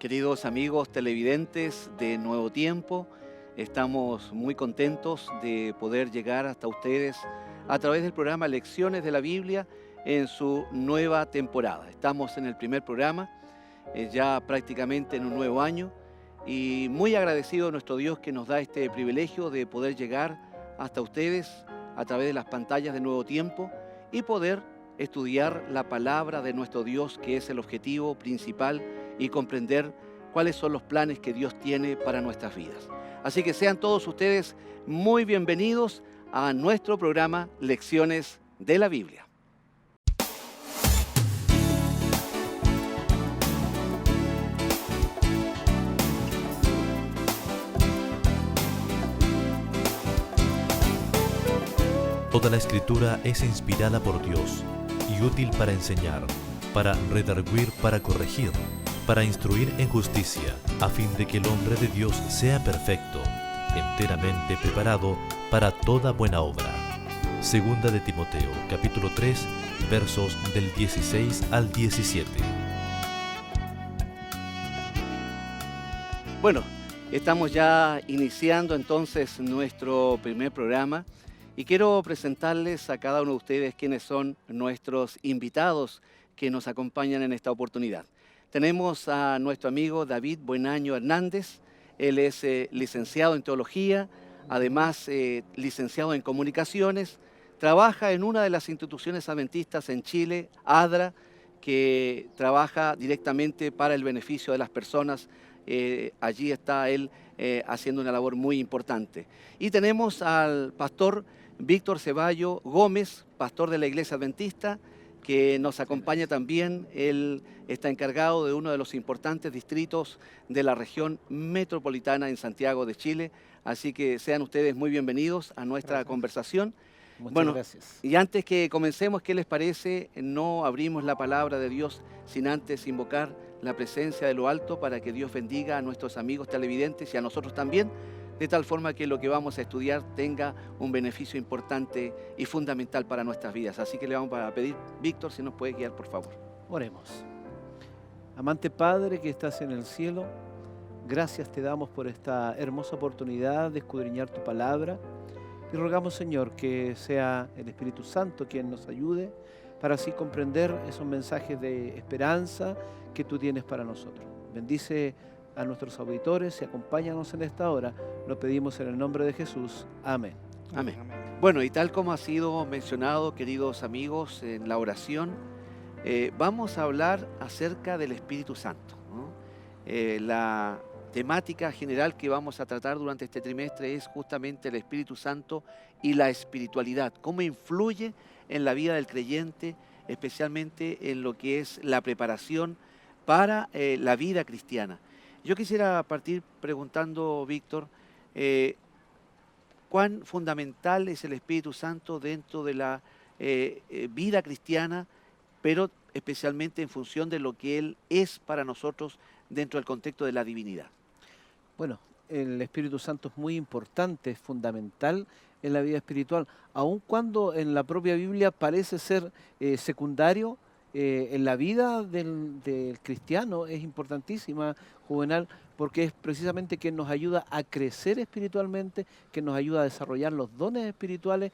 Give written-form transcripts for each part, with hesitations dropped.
Queridos amigos televidentes de Nuevo Tiempo, estamos muy contentos de poder llegar hasta ustedes a través del programa Lecciones de la Biblia en su nueva temporada. Estamos en el primer programa, ya prácticamente en un nuevo año, y muy agradecido a nuestro Dios que nos da este privilegio de poder llegar hasta ustedes a través de las pantallas de Nuevo Tiempo y poder estudiar la palabra de nuestro Dios, que es el objetivo principal, y comprender cuáles son los planes que Dios tiene para nuestras vidas. Así que sean todos ustedes muy bienvenidos a nuestro programa Lecciones de la Biblia. Toda la Escritura es inspirada por Dios y útil para enseñar, para redarguir, para corregir, para instruir en justicia, a fin de que el hombre de Dios sea perfecto, enteramente preparado para toda buena obra. Segunda de Timoteo, capítulo 3, versos del 16 al 17. Bueno, estamos ya iniciando entonces nuestro primer programa y quiero presentarles a cada uno de ustedes quiénes son nuestros invitados que nos acompañan en esta oportunidad. Tenemos a nuestro amigo David Buenaño Hernández. Él es licenciado en teología, además licenciado en comunicaciones. Trabaja en una de las instituciones adventistas en Chile, ADRA, que trabaja directamente para el beneficio de las personas. Allí está él haciendo una labor muy importante. Y tenemos al pastor Víctor Ceballo Gómez, pastor de la Iglesia Adventista, que nos acompaña también. Él está encargado de uno de los importantes distritos de la región metropolitana en Santiago de Chile. Así que sean ustedes muy bienvenidos a nuestra conversación. Muchas gracias. Y antes que comencemos, ¿qué les parece? No abrimos la palabra de Dios sin antes invocar la presencia de lo alto para que Dios bendiga a nuestros amigos televidentes y a nosotros también, de tal forma que lo que vamos a estudiar tenga un beneficio importante y fundamental para nuestras vidas. Así que le vamos a pedir, Víctor, si nos puede guiar, por favor. Oremos. Amante Padre que estás en el cielo, gracias te damos por esta hermosa oportunidad de escudriñar tu palabra y rogamos, Señor, que sea el Espíritu Santo quien nos ayude para así comprender esos mensajes de esperanza que tú tienes para nosotros. Bendice a nuestros auditores y acompáñanos en esta hora. Lo pedimos en el nombre de Jesús. Amén. Amén. Bueno, y tal como ha sido mencionado, queridos amigos, en la oración, vamos a hablar acerca del Espíritu Santo, ¿no? La temática general que vamos a tratar durante este trimestre es justamente el Espíritu Santo y la espiritualidad, cómo influye en la vida del creyente, especialmente en lo que es la preparación para la vida cristiana. Yo quisiera partir preguntando, Víctor, ¿cuán fundamental es el Espíritu Santo dentro de la vida cristiana, pero especialmente en función de lo que Él es para nosotros dentro del contexto de la divinidad? Bueno, el Espíritu Santo es muy importante, es fundamental en la vida espiritual, aun cuando en la propia Biblia parece ser secundario. En la vida del cristiano es importantísima, Juvenal, porque es precisamente quien nos ayuda a crecer espiritualmente, que nos ayuda a desarrollar los dones espirituales,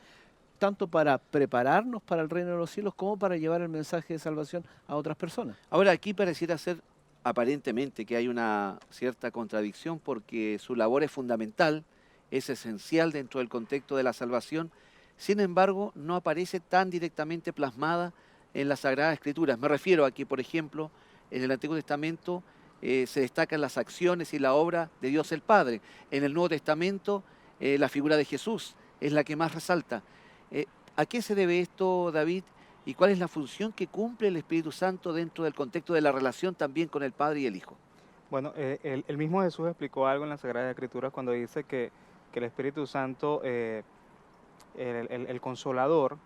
tanto para prepararnos para el reino de los cielos como para llevar el mensaje de salvación a otras personas. Ahora, aquí pareciera ser aparentemente que hay una cierta contradicción porque su labor es fundamental, es esencial dentro del contexto de la salvación. Sin embargo, no aparece tan directamente plasmada en las Sagradas Escrituras. Me refiero a que, por ejemplo, en el Antiguo Testamento se destacan las acciones y la obra de Dios el Padre. En el Nuevo Testamento, la figura de Jesús es la que más resalta. ¿A qué se debe esto, David? ¿Y cuál es la función que cumple el Espíritu Santo dentro del contexto de la relación también con el Padre y el Hijo? Bueno, el mismo Jesús explicó algo en las Sagradas Escrituras cuando dice que el Espíritu Santo, el Consolador,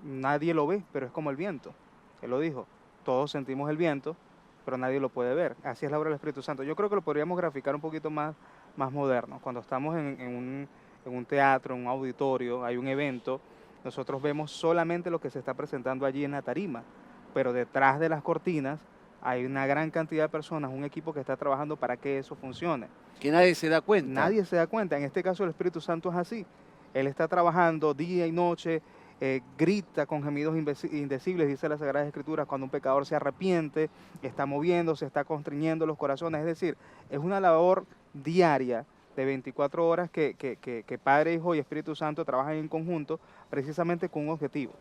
nadie lo ve, pero es como el viento. Él lo dijo, todos sentimos el viento, pero nadie lo puede ver. Así es la obra del Espíritu Santo. Yo creo que lo podríamos graficar un poquito más moderno. Cuando estamos en un teatro, en un auditorio, hay un evento, nosotros vemos solamente lo que se está presentando allí en la tarima, pero detrás de las cortinas hay una gran cantidad de personas, un equipo que está trabajando para que eso funcione. Que nadie se da cuenta. Nadie se da cuenta. En este caso el Espíritu Santo es así. Él está trabajando día y noche, grita con gemidos indecibles, dice la Sagrada Escritura, cuando un pecador se arrepiente, está moviéndose, está constriñendo los corazones. Es decir, es una labor diaria de 24 horas que Padre, Hijo y Espíritu Santo trabajan en conjunto precisamente con un objetivo,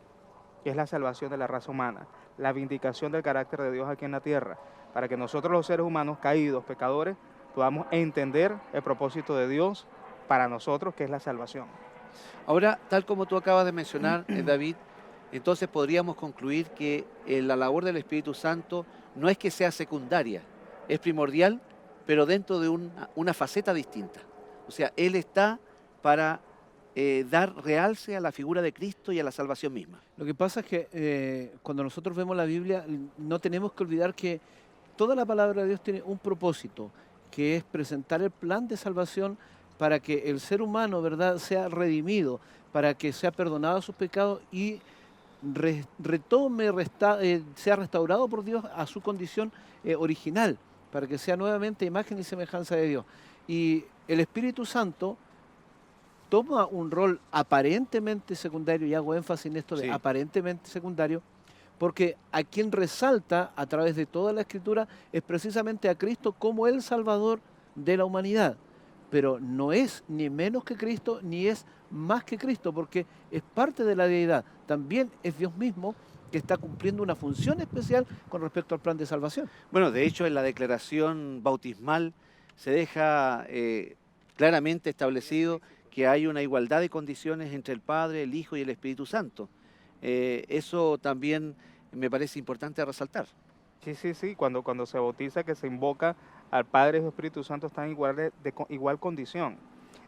que es la salvación de la raza humana, la vindicación del carácter de Dios aquí en la tierra, para que nosotros los seres humanos caídos, pecadores, podamos entender el propósito de Dios para nosotros, que es la salvación. Ahora, tal como tú acabas de mencionar, David, entonces podríamos concluir que la labor del Espíritu Santo no es que sea secundaria, es primordial, pero dentro de una faceta distinta. O sea, Él está para dar realce a la figura de Cristo y a la salvación misma. Lo que pasa es que cuando nosotros vemos la Biblia, no tenemos que olvidar que toda la palabra de Dios tiene un propósito, que es presentar el plan de salvación para que el ser humano, ¿verdad?, sea redimido, para que sea perdonado sus pecados y sea restaurado por Dios a su condición original, para que sea nuevamente imagen y semejanza de Dios. Y el Espíritu Santo toma un rol aparentemente secundario, y hago énfasis en esto de Sí. aparentemente secundario, porque a quien resalta a través de toda la Escritura es precisamente a Cristo como el Salvador de la humanidad. Pero no es ni menos que Cristo, ni es más que Cristo, porque es parte de la deidad. También es Dios mismo que está cumpliendo una función especial con respecto al plan de salvación. Bueno, de hecho, en la declaración bautismal se deja claramente establecido que hay una igualdad de condiciones entre el Padre, el Hijo y el Espíritu Santo. Eso también me parece importante resaltar. Sí, cuando se bautiza, que se invoca al Padre y al Espíritu Santo, están igual condición.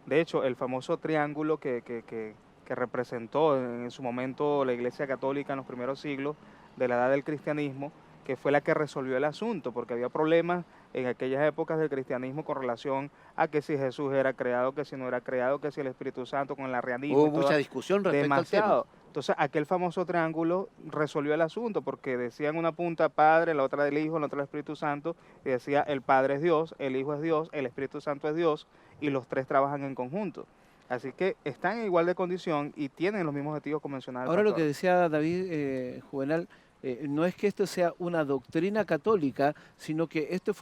De hecho, el famoso triángulo que representó en su momento la Iglesia Católica en los primeros siglos de la edad del cristianismo, que fue la que resolvió el asunto, porque había problemas en aquellas épocas del cristianismo con relación a que si Jesús era creado, que si no era creado, que si el Espíritu Santo con el arrianismo. Hubo mucha discusión respecto Demasiado. al tema. Entonces, aquel famoso triángulo resolvió el asunto, porque decían una punta Padre, la otra del Hijo, la otra del Espíritu Santo, y decía el Padre es Dios, el Hijo es Dios, el Espíritu Santo es Dios, y los tres trabajan en conjunto. Así que están en igual de condición y tienen los mismos objetivos convencionales. Ahora lo que decía David Juvenal, no es que esto sea una doctrina católica, sino que este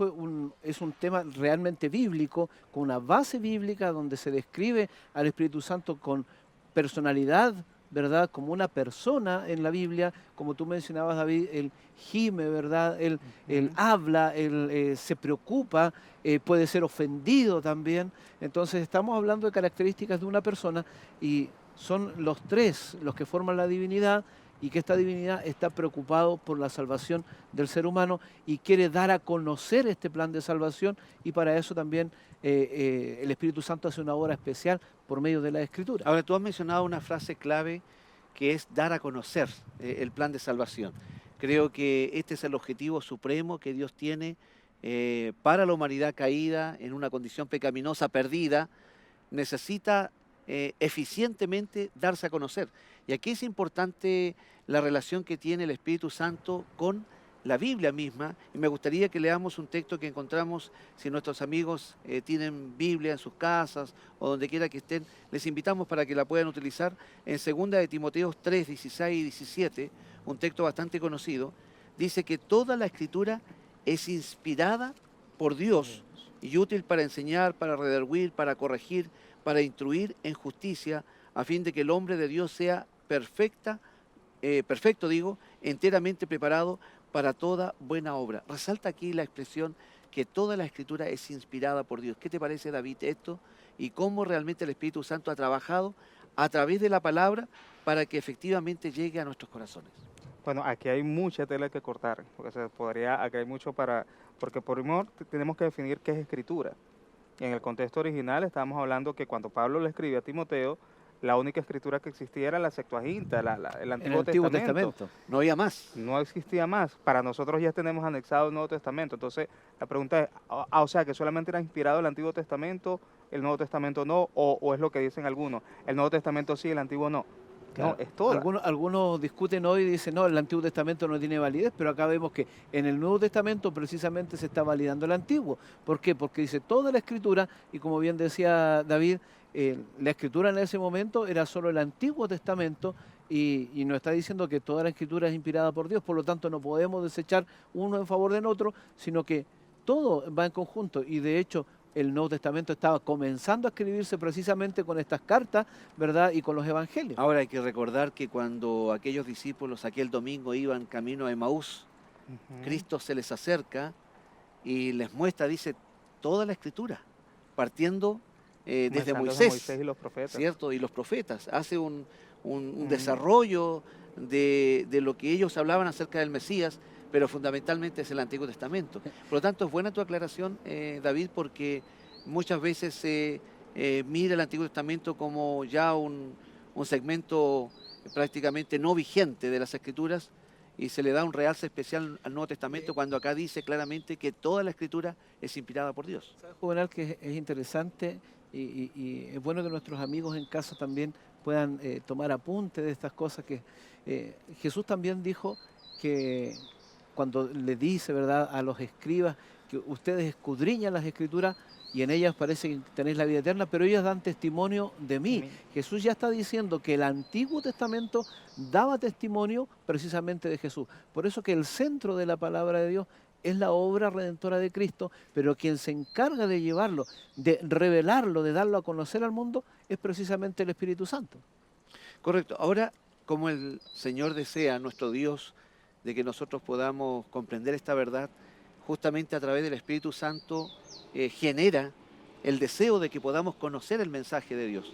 es un tema realmente bíblico, con una base bíblica donde se describe al Espíritu Santo con personalidad, ¿verdad? Como una persona en la Biblia, como tú mencionabas, David, él gime, ¿verdad? Él habla, él se preocupa, puede ser ofendido también. Entonces estamos hablando de características de una persona y son los tres los que forman la divinidad, y que esta divinidad está preocupado por la salvación del ser humano y quiere dar a conocer este plan de salvación, y para eso también el Espíritu Santo hace una obra especial por medio de la Escritura. Ahora, tú has mencionado una frase clave que es dar a conocer el plan de salvación. Creo que este es el objetivo supremo que Dios tiene para la humanidad caída, en una condición pecaminosa, perdida. Necesita eficientemente darse a conocer. Y aquí es importante la relación que tiene el Espíritu Santo con la Biblia misma, y me gustaría que leamos un texto que encontramos, si nuestros amigos tienen Biblia en sus casas o donde quiera que estén, les invitamos para que la puedan utilizar en 2 de Timoteo 3, 16 y 17, un texto bastante conocido. Dice que toda la Escritura es inspirada por Dios y útil para enseñar, para redarguir, para corregir, para instruir en justicia, a fin de que el hombre de Dios sea perfecto, enteramente preparado para toda buena obra. Resalta aquí la expresión que toda la Escritura es inspirada por Dios. ¿Qué te parece, David, esto? Y cómo realmente el Espíritu Santo ha trabajado a través de la palabra para que efectivamente llegue a nuestros corazones. Bueno, aquí hay mucha tela que cortar, porque aquí hay mucho porque por primero tenemos que definir qué es Escritura. En el contexto original estábamos hablando que cuando Pablo le escribe a Timoteo, la única escritura que existía era la Septuaginta, el Antiguo Testamento. No había más. No existía más. Para nosotros ya tenemos anexado el Nuevo Testamento. Entonces, la pregunta es, o sea, que solamente era inspirado el Antiguo Testamento, el Nuevo Testamento no, o es lo que dicen algunos, el Nuevo Testamento sí, el Antiguo no. No, es toda. Algunos discuten hoy y dicen, no, el Antiguo Testamento no tiene validez, pero acá vemos que en el Nuevo Testamento precisamente se está validando el Antiguo. ¿Por qué? Porque dice toda la Escritura, y como bien decía David, la Escritura en ese momento era solo el Antiguo Testamento, y nos está diciendo que toda la Escritura es inspirada por Dios, por lo tanto no podemos desechar uno en favor del otro, sino que todo va en conjunto, y de hecho el Nuevo Testamento estaba comenzando a escribirse precisamente con estas cartas, ¿verdad? Y con los evangelios. Ahora hay que recordar que cuando aquellos discípulos aquel domingo iban camino a Emaús, Cristo se les acerca y les muestra, dice, toda la Escritura, partiendo desde Comenzando Moisés, y los profetas. ¿cierto? Y los profetas. Hace un desarrollo de lo que ellos hablaban acerca del Mesías, pero fundamentalmente es el Antiguo Testamento. Por lo tanto, es buena tu aclaración, David, porque muchas veces se mira el Antiguo Testamento como ya un segmento prácticamente no vigente de las Escrituras, y se le da un realce especial al Nuevo Testamento cuando acá dice claramente que toda la Escritura es inspirada por Dios. ¿Sabes, Juvenal, que es interesante y es bueno que nuestros amigos en casa también puedan tomar apunte de estas cosas que Jesús también dijo que cuando le dice, ¿verdad?, a los escribas que ustedes escudriñan las Escrituras y en ellas parece que tenéis la vida eterna, pero ellas dan testimonio de mí. Amén. Jesús ya está diciendo que el Antiguo Testamento daba testimonio precisamente de Jesús. Por eso que el centro de la palabra de Dios es la obra redentora de Cristo, pero quien se encarga de llevarlo, de revelarlo, de darlo a conocer al mundo, es precisamente el Espíritu Santo. Correcto. Ahora, como el Señor desea, nuestro Dios, de que nosotros podamos comprender esta verdad, justamente a través del Espíritu Santo genera el deseo de que podamos conocer el mensaje de Dios.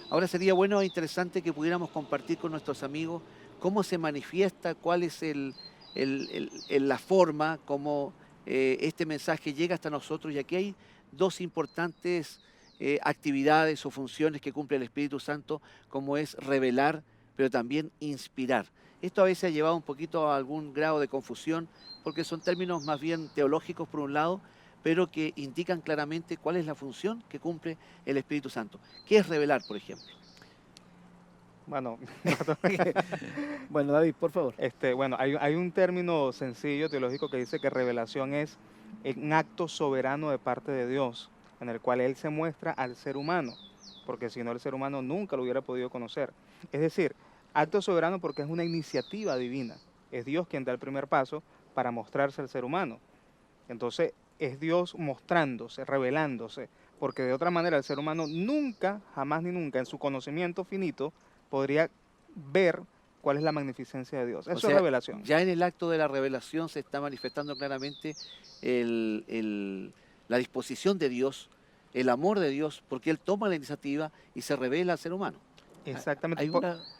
Ahora sería bueno e interesante que pudiéramos compartir con nuestros amigos cómo se manifiesta, cuál es la forma, cómo este mensaje llega hasta nosotros. Y aquí hay dos importantes actividades o funciones que cumple el Espíritu Santo, como es revelar, pero también inspirar. Esto a veces ha llevado un poquito a algún grado de confusión, porque son términos más bien teológicos por un lado, pero que indican claramente cuál es la función que cumple el Espíritu Santo. ¿Qué es revelar, por ejemplo? Bueno, Bueno, David, por favor. bueno, hay un término sencillo teológico que dice que revelación es un acto soberano de parte de Dios, en el cual Él se muestra al ser humano, porque si no el ser humano nunca lo hubiera podido conocer. Es decir, acto soberano porque es una iniciativa divina. Es Dios quien da el primer paso para mostrarse al ser humano. Entonces, es Dios mostrándose, revelándose, porque de otra manera el ser humano nunca, jamás ni nunca, en su conocimiento finito, podría ver cuál es la magnificencia de Dios. Eso es revelación. Ya en el acto de la revelación se está manifestando claramente la disposición de Dios, el amor de Dios, porque Él toma la iniciativa y se revela al ser humano. Exactamente.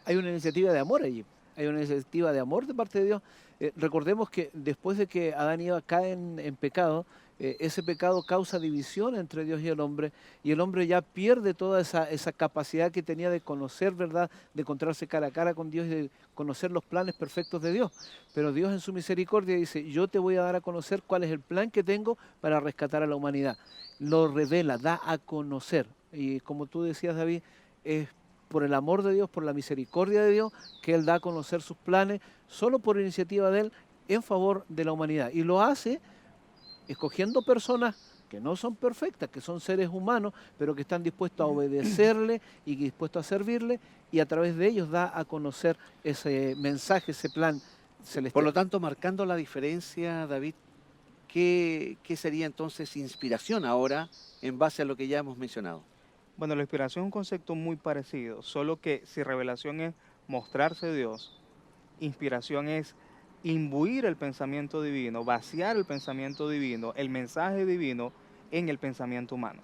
Hay una iniciativa de amor allí. Hay una iniciativa de amor de parte de Dios. Recordemos que después de que Adán y Eva caen en pecado, ese pecado causa división entre Dios y el hombre ya pierde toda esa capacidad que tenía de conocer, ¿verdad?, de encontrarse cara a cara con Dios y de conocer los planes perfectos de Dios. Pero Dios en su misericordia dice, yo te voy a dar a conocer cuál es el plan que tengo para rescatar a la humanidad. Lo revela, da a conocer. Y como tú decías, David, es por el amor de Dios, por la misericordia de Dios, que Él da a conocer sus planes, solo por iniciativa de Él, en favor de la humanidad. Y lo hace escogiendo personas que no son perfectas, que son seres humanos, pero que están dispuestos a obedecerle y dispuestos a servirle, y a través de ellos da a conocer ese mensaje, ese plan celestial. Por lo tanto, marcando la diferencia, David, ¿qué sería entonces inspiración ahora en base a lo que ya hemos mencionado? Bueno, la inspiración es un concepto muy parecido, solo que si revelación es mostrarse Dios, inspiración es imbuir el pensamiento divino, vaciar el pensamiento divino, el mensaje divino en el pensamiento humano.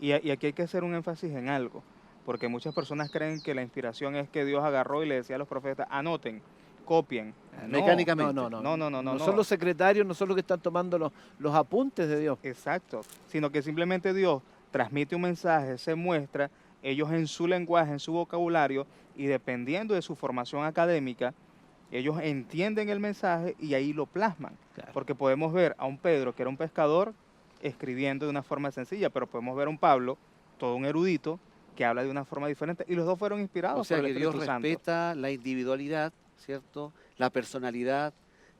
Y aquí hay que hacer un énfasis en algo, porque muchas personas creen que la inspiración es que Dios agarró y le decía a los profetas, anoten, copien. Mecánicamente. No son los secretarios, no son los que están tomando los apuntes de Dios. Exacto, sino que simplemente Dios transmite un mensaje, se muestra, ellos en su lenguaje, en su vocabulario, y dependiendo de su formación académica, ellos entienden el mensaje y ahí lo plasman. Claro. Porque podemos ver a un Pedro, que era un pescador, escribiendo de una forma sencilla, pero podemos ver a un Pablo, todo un erudito, que habla de una forma diferente, y los dos fueron inspirados O sea por el que Dios Espíritu Santo. respeta la individualidad, ¿cierto? La personalidad,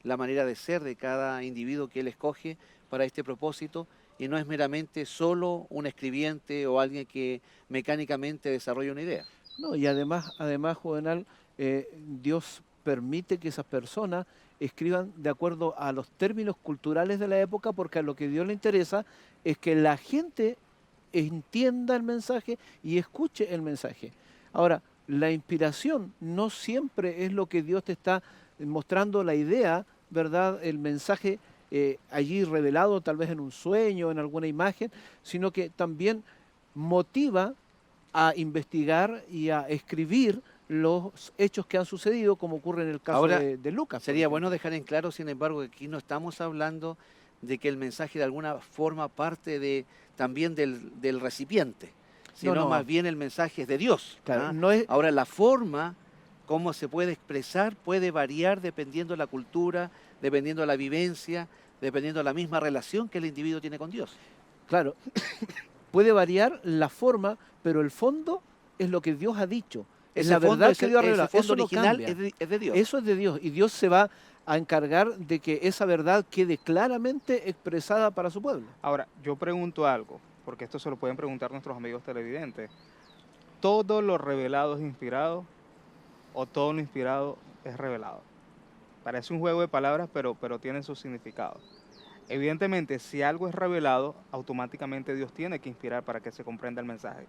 la manera de ser de cada individuo que Él escoge para este propósito, y no es meramente solo un escribiente o alguien que mecánicamente desarrolla una idea. No, y además, Juvenal, Dios permite que esas personas escriban de acuerdo a los términos culturales de la época, porque a lo que a Dios le interesa es que la gente entienda el mensaje y escuche el mensaje. Ahora, la inspiración no siempre es lo que Dios te está mostrando la idea, ¿verdad? El mensaje allí revelado tal vez en un sueño, en alguna imagen, sino que también motiva a investigar y a escribir los hechos que han sucedido, como ocurre en el caso Ahora, de Lucas. por Sería ejemplo. bueno dejar en claro, sin embargo, que aquí no estamos hablando de que el mensaje de alguna forma parte también del recipiente, sino No. más bien el mensaje es de Dios. Claro, ¿ah? no es, Ahora, la forma, cómo se puede expresar, puede variar dependiendo de la cultura, dependiendo de la vivencia, dependiendo de la misma relación que el individuo tiene con Dios. claro, puede variar la forma, pero el fondo es lo que Dios ha dicho. Es la fondo verdad es que el- Dios ha ese revelado. fondo Eso no original cambia. es de Dios. Eso es de Dios. Y Dios se va a encargar de que esa verdad quede claramente expresada para su pueblo. Ahora, yo pregunto algo, porque esto se lo pueden preguntar nuestros amigos televidentes. ¿Todo lo revelado es inspirado o todo lo inspirado es revelado? Parece un juego de palabras, pero tiene su significado. Evidentemente, si algo es revelado, automáticamente Dios tiene que inspirar para que se comprenda el mensaje.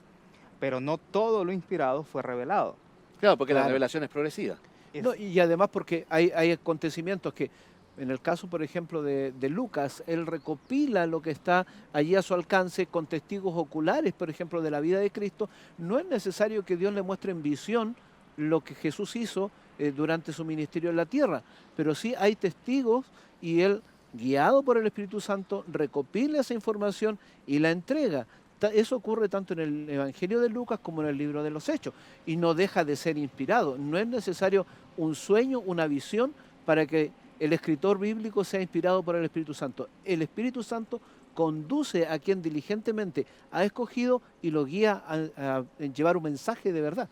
Pero no todo lo inspirado fue revelado. Claro, porque la Claro. revelación es progresiva. Es- No, y además porque hay acontecimientos que, en el caso, por ejemplo, de Lucas, él recopila lo que está allí a su alcance con testigos oculares, por ejemplo, de la vida de Cristo. No es necesario que Dios le muestre en visión lo que Jesús hizo durante su ministerio en la tierra, pero sí hay testigos y él, guiado por el Espíritu Santo, recopila esa información y la entrega. Eso ocurre tanto en el Evangelio de Lucas como en el libro de los Hechos, y no deja de ser inspirado. No es necesario un sueño, una visión, para que el escritor bíblico sea inspirado por el Espíritu Santo. El Espíritu Santo conduce a quien diligentemente ha escogido y lo guía a llevar un mensaje de verdad.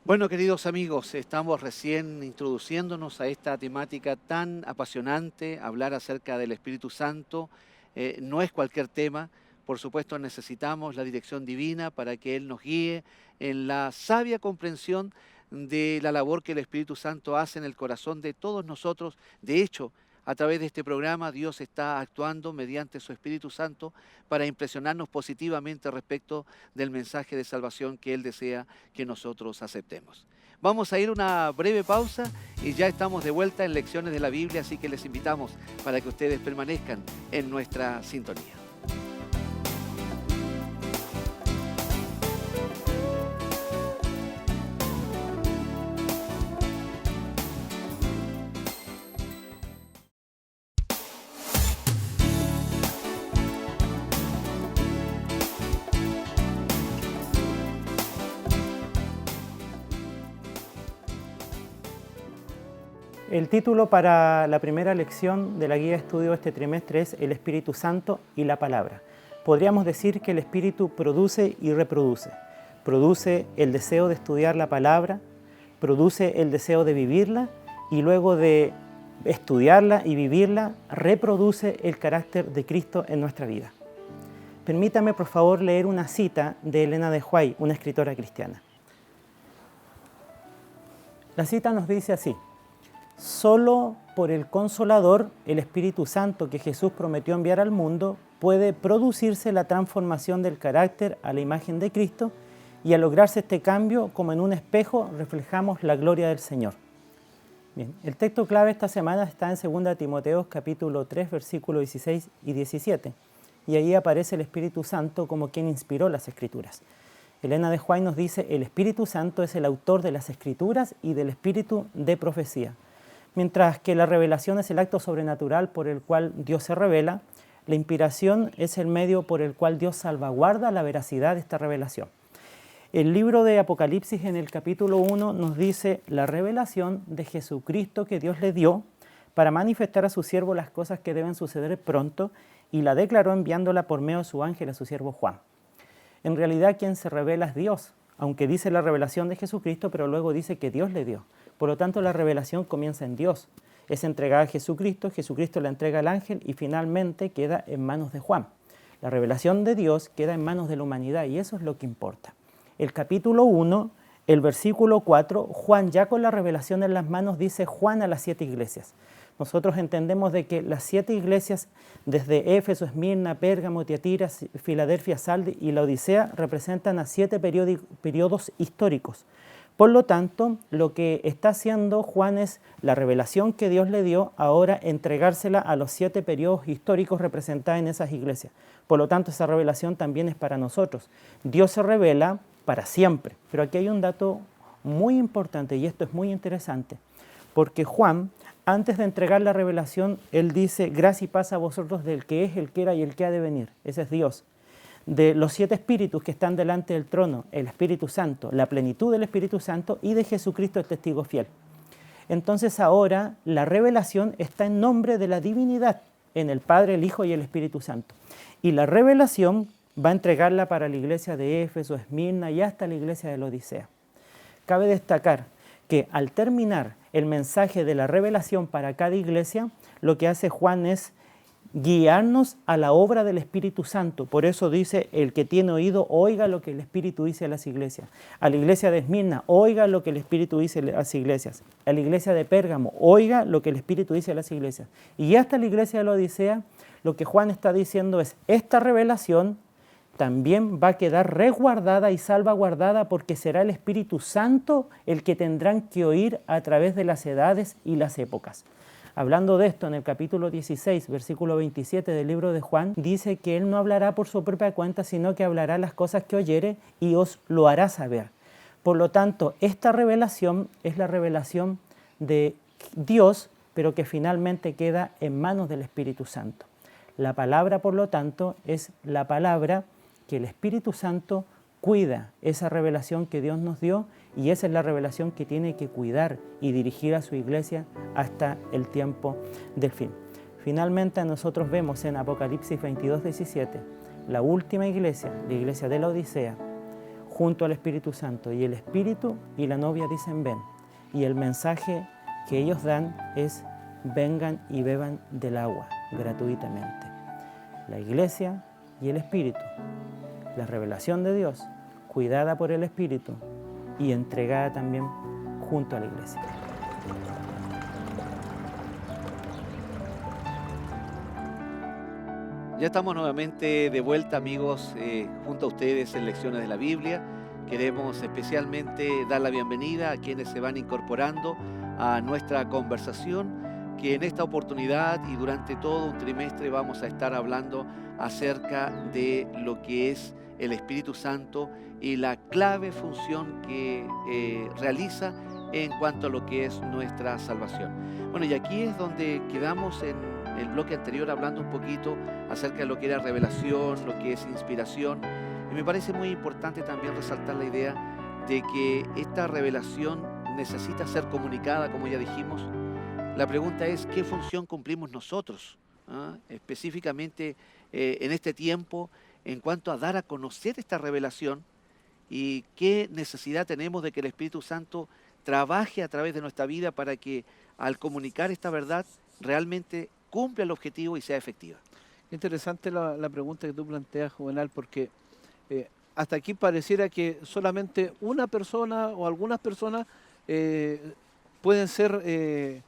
Bueno, queridos amigos, estamos recién introduciéndonos a esta temática tan apasionante, hablar acerca del Espíritu Santo. No es cualquier tema, por supuesto necesitamos la dirección divina para que Él nos guíe en la sabia comprensión de la labor que el Espíritu Santo hace en el corazón de todos nosotros. De hecho, a través de este programa Dios está actuando mediante su Espíritu Santo para impresionarnos positivamente respecto del mensaje de salvación que Él desea que nosotros aceptemos. Vamos a ir a una breve pausa y ya estamos de vuelta en Lecciones de la Biblia, así que les invitamos para que ustedes permanezcan en nuestra sintonía. El título para la primera lección de la guía de estudio de este trimestre es El Espíritu Santo y la Palabra. Podríamos decir que el Espíritu produce y reproduce. Produce el deseo de estudiar la Palabra, produce el deseo de vivirla y luego de estudiarla y vivirla, reproduce el carácter de Cristo en nuestra vida. Permítame, por favor, leer una cita de Elena de White, una escritora cristiana. La cita nos dice así: solo por el Consolador, el Espíritu Santo que Jesús prometió enviar al mundo, puede producirse la transformación del carácter a la imagen de Cristo, y al lograrse este cambio, como en un espejo, reflejamos la gloria del Señor. Bien, el texto clave esta semana está en 2 Timoteo capítulo 3, versículos 16 y 17, y ahí aparece el Espíritu Santo como quien inspiró las Escrituras. Elena de White nos dice: el Espíritu Santo es el autor de las Escrituras y del espíritu de profecía. Mientras que la revelación es el acto sobrenatural por el cual Dios se revela, la inspiración es el medio por el cual Dios salvaguarda la veracidad de esta revelación. El libro de Apocalipsis en el capítulo 1 nos dice la revelación de Jesucristo que Dios le dio para manifestar a su siervo las cosas que deben suceder pronto, y la declaró enviándola por medio de su ángel a su siervo Juan. En realidad quien se revela es Dios, aunque dice la revelación de Jesucristo, pero luego dice que Dios le dio. Por lo tanto, la revelación comienza en Dios. Es entregada a Jesucristo, Jesucristo la entrega al ángel y finalmente queda en manos de Juan. La revelación de Dios queda en manos de la humanidad y eso es lo que importa. El capítulo 1, el versículo 4, Juan ya con la revelación en las manos dice Juan a las 7 iglesias. Nosotros entendemos de que las 7 iglesias, desde Éfeso, Esmirna, Pérgamo, Tiatira, Filadelfia, Sardi y la Odisea, representan a 7 periodos históricos. Por lo tanto, lo que está haciendo Juan es la revelación que Dios le dio, ahora entregársela a los 7 periodos históricos representados en esas iglesias. Por lo tanto, esa revelación también es para nosotros. Dios se revela para siempre. Pero aquí hay un dato muy importante y esto es muy interesante, porque Juan, antes de entregar la revelación, él dice, gracia y paz a vosotros del que es, el que era y el que ha de venir. Ese es Dios. De los 7 espíritus que están delante del trono, el Espíritu Santo, la plenitud del Espíritu Santo y de Jesucristo el testigo fiel. Entonces ahora la revelación está en nombre de la divinidad, en el Padre, el Hijo y el Espíritu Santo. Y la revelación va a entregarla para la iglesia de Éfeso, Esmirna y hasta la iglesia de la Odisea. Cabe destacar que al terminar el mensaje de la revelación para cada iglesia, lo que hace Juan es guiarnos a la obra del Espíritu Santo. Por eso dice, el que tiene oído, oiga lo que el Espíritu dice a las iglesias. A la iglesia de Esmirna, oiga lo que el Espíritu dice a las iglesias. A la iglesia de Pérgamo, oiga lo que el Espíritu dice a las iglesias. Y hasta la iglesia de la Odisea, lo que Juan está diciendo es, esta revelación también va a quedar resguardada y salvaguardada porque será el Espíritu Santo el que tendrán que oír a través de las edades y las épocas. Hablando de esto, en el capítulo 16, versículo 27 del libro de Juan, dice que Él no hablará por su propia cuenta, sino que hablará las cosas que oyere y os lo hará saber. Por lo tanto, esta revelación es la revelación de Dios, pero que finalmente queda en manos del Espíritu Santo. La palabra, por lo tanto, es la palabra que el Espíritu Santo cuida, esa revelación que Dios nos dio, y esa es la revelación que tiene que cuidar y dirigir a su iglesia hasta el tiempo del fin. Finalmente nosotros vemos en Apocalipsis 22, 17, la última iglesia, la iglesia de la Odisea, junto al Espíritu Santo, y el Espíritu y la novia dicen ven, y el mensaje que ellos dan es vengan y beban del agua gratuitamente. La iglesia y el Espíritu, la revelación de Dios, cuidada por el Espíritu y entregada también junto a la iglesia. Ya estamos nuevamente de vuelta, amigos, junto a ustedes en Lecciones de la Biblia. Queremos especialmente dar la bienvenida a quienes se van incorporando a nuestra conversación, que en esta oportunidad y durante todo un trimestre vamos a estar hablando acerca de lo que es el Espíritu Santo y la clave función que realiza en cuanto a lo que es nuestra salvación. Bueno, y aquí es donde quedamos en el bloque anterior hablando un poquito acerca de lo que era revelación, lo que es inspiración. Y me parece muy importante también resaltar la idea de que esta revelación necesita ser comunicada, como ya dijimos. La pregunta es, ¿qué función cumplimos nosotros? Específicamente en este tiempo, en cuanto a dar a conocer esta revelación y qué necesidad tenemos de que el Espíritu Santo trabaje a través de nuestra vida para que al comunicar esta verdad realmente cumpla el objetivo y sea efectiva. Interesante la pregunta que tú planteas, Juvenal, porque hasta aquí pareciera que solamente una persona o algunas personas pueden ser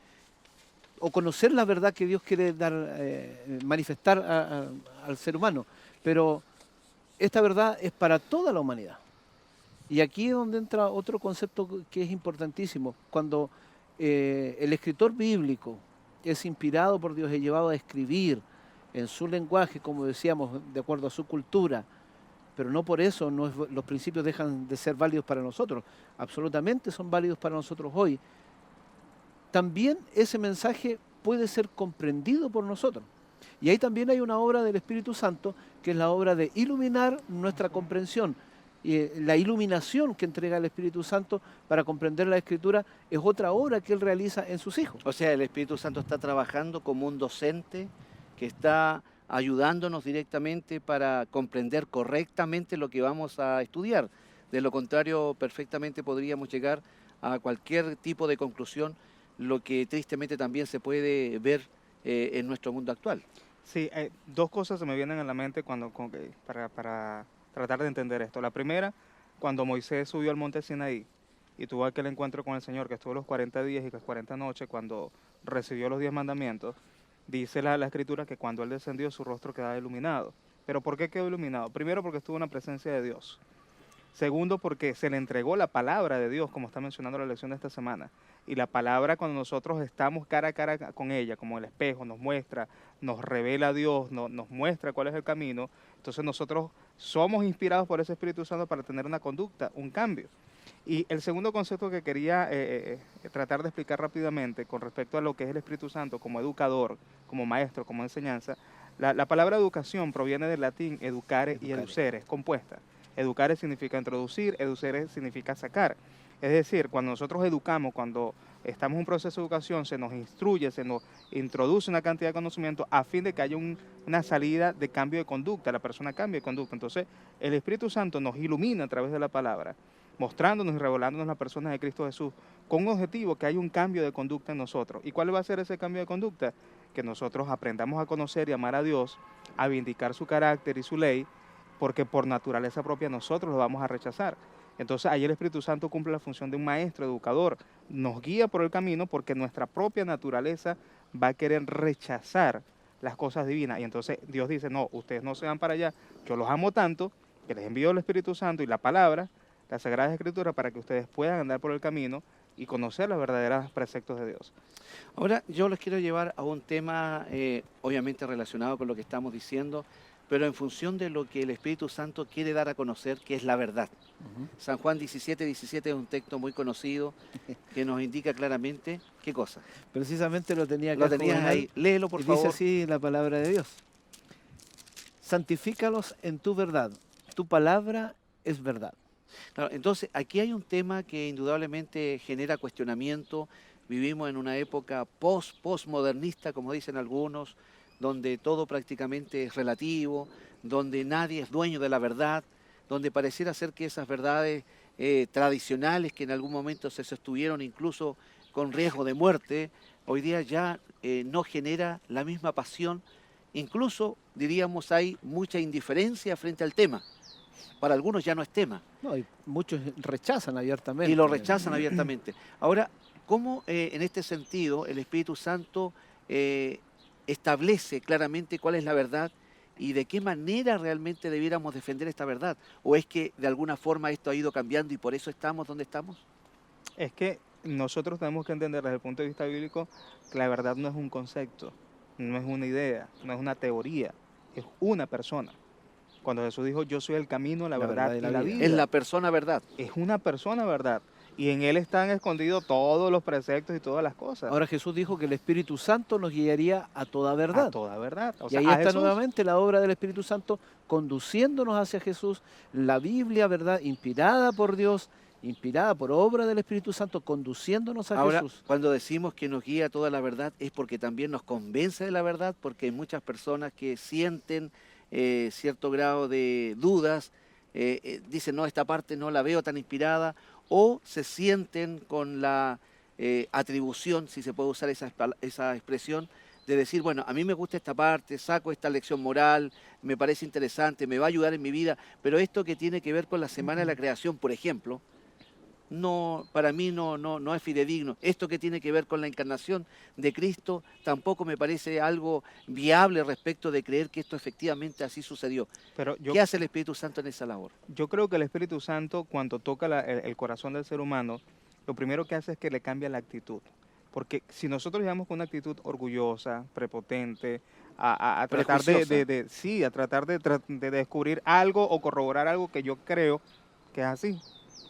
o conocer la verdad que Dios quiere dar, manifestar al ser humano, pero esta verdad es para toda la humanidad. Y aquí es donde entra otro concepto que es importantísimo. Cuando el escritor bíblico es inspirado por Dios, es llevado a escribir en su lenguaje, como decíamos, de acuerdo a su cultura, pero no por eso los principios dejan de ser válidos para nosotros. Absolutamente son válidos para nosotros hoy. También ese mensaje puede ser comprendido por nosotros. Y ahí también hay una obra del Espíritu Santo, que es la obra de iluminar nuestra comprensión. Y la iluminación que entrega el Espíritu Santo para comprender la Escritura es otra obra que Él realiza en sus hijos. O sea, el Espíritu Santo está trabajando como un docente que está ayudándonos directamente para comprender correctamente lo que vamos a estudiar. De lo contrario, perfectamente podríamos llegar a cualquier tipo de conclusión, lo que tristemente también se puede ver en nuestro mundo actual. Sí, dos cosas se me vienen a la mente para tratar de entender esto. La primera, cuando Moisés subió al monte Sinaí y tuvo aquel encuentro con el Señor, que estuvo los 40 días y las 40 noches, cuando recibió los 10 mandamientos, dice la Escritura que cuando él descendió su rostro quedaba iluminado. ¿Pero por qué quedó iluminado? Primero, porque estuvo en la presencia de Dios. Segundo, porque se le entregó la palabra de Dios, como está mencionando la lección de esta semana. Y la palabra, cuando nosotros estamos cara a cara con ella, como el espejo, nos muestra, nos revela a Dios, nos muestra cuál es el camino. Entonces nosotros somos inspirados por ese Espíritu Santo para tener una conducta, un cambio. Y el segundo concepto que quería tratar de explicar rápidamente con respecto a lo que es el Espíritu Santo como educador, como maestro, como enseñanza, la palabra educación proviene del latín educare y educere, es compuesta. Educare significa introducir, educere significa sacar. Es decir, cuando nosotros educamos, cuando estamos en un proceso de educación, se nos instruye, se nos introduce una cantidad de conocimiento a fin de que haya una salida de cambio de conducta, la persona cambia de conducta. Entonces, el Espíritu Santo nos ilumina a través de la palabra, mostrándonos y revelándonos las personas de Cristo Jesús, con un objetivo, que haya un cambio de conducta en nosotros. ¿Y cuál va a ser ese cambio de conducta? Que nosotros aprendamos a conocer y amar a Dios, a vindicar su carácter y su ley, porque por naturaleza propia nosotros lo vamos a rechazar. Entonces ahí el Espíritu Santo cumple la función de un maestro, educador, nos guía por el camino porque nuestra propia naturaleza va a querer rechazar las cosas divinas. Y entonces Dios dice, no, ustedes no se van para allá, yo los amo tanto, que les envío el Espíritu Santo y la palabra, las Sagradas Escrituras, para que ustedes puedan andar por el camino y conocer los verdaderos preceptos de Dios. Ahora yo los quiero llevar a un tema obviamente relacionado con lo que estamos diciendo, pero en función de lo que el Espíritu Santo quiere dar a conocer, que es la verdad. San Juan 17:17 es un texto muy conocido que nos indica claramente qué cosa. Precisamente lo tenía acá. Lo tenías ahí, léelo por favor. Dice así la palabra de Dios. Santifícalos en tu verdad, tu palabra es verdad. Claro, entonces, aquí hay un tema que indudablemente genera cuestionamiento. Vivimos en una época postmodernista, como dicen algunos, donde todo prácticamente es relativo, donde nadie es dueño de la verdad, donde pareciera ser que esas verdades tradicionales que en algún momento se sostuvieron incluso con riesgo de muerte, hoy día ya no genera la misma pasión. Incluso, diríamos, hay mucha indiferencia frente al tema. Para algunos ya no es tema. No, y muchos rechazan abiertamente. Y lo rechazan abiertamente. Ahora, ¿cómo en este sentido el Espíritu Santo establece claramente cuál es la verdad y de qué manera realmente debiéramos defender esta verdad? ¿O es que de alguna forma esto ha ido cambiando y por eso estamos donde estamos? Es que nosotros tenemos que entender desde el punto de vista bíblico que la verdad no es un concepto, no es una idea, no es una teoría, es una persona. Cuando Jesús dijo, yo soy el camino, la verdad y la vida. Es la persona verdad. Es una persona verdad. Y en Él están escondidos todos los preceptos y todas las cosas. Ahora Jesús dijo que el Espíritu Santo nos guiaría a toda verdad. A toda verdad. O y sea, ahí a está Jesús. nuevamente la obra del Espíritu Santo conduciéndonos hacia Jesús. La Biblia, ¿verdad? Inspirada por Dios, inspirada por obra del Espíritu Santo, conduciéndonos a Ahora, Jesús. cuando decimos que nos guía a toda la verdad es porque también nos convence de la verdad, porque hay muchas personas que sienten cierto grado de dudas, dicen, no, esta parte no la veo tan inspirada, o se sienten con la atribución, si se puede usar esa expresión, de decir, bueno, a mí me gusta esta parte, saco esta lección moral, me parece interesante, me va a ayudar en mi vida, pero esto que tiene que ver con la Semana de la Creación, por ejemplo, no, para mí no es fidedigno. Esto que tiene que ver con la encarnación de Cristo tampoco me parece algo viable respecto de creer que esto efectivamente así sucedió. Pero ¿Qué hace el Espíritu Santo en esa labor? Yo creo que el Espíritu Santo, cuando toca el corazón del ser humano, lo primero que hace es que le cambia la actitud. Porque si nosotros llegamos con una actitud orgullosa, prepotente, a tratar a tratar de descubrir algo o corroborar algo que yo creo que es así.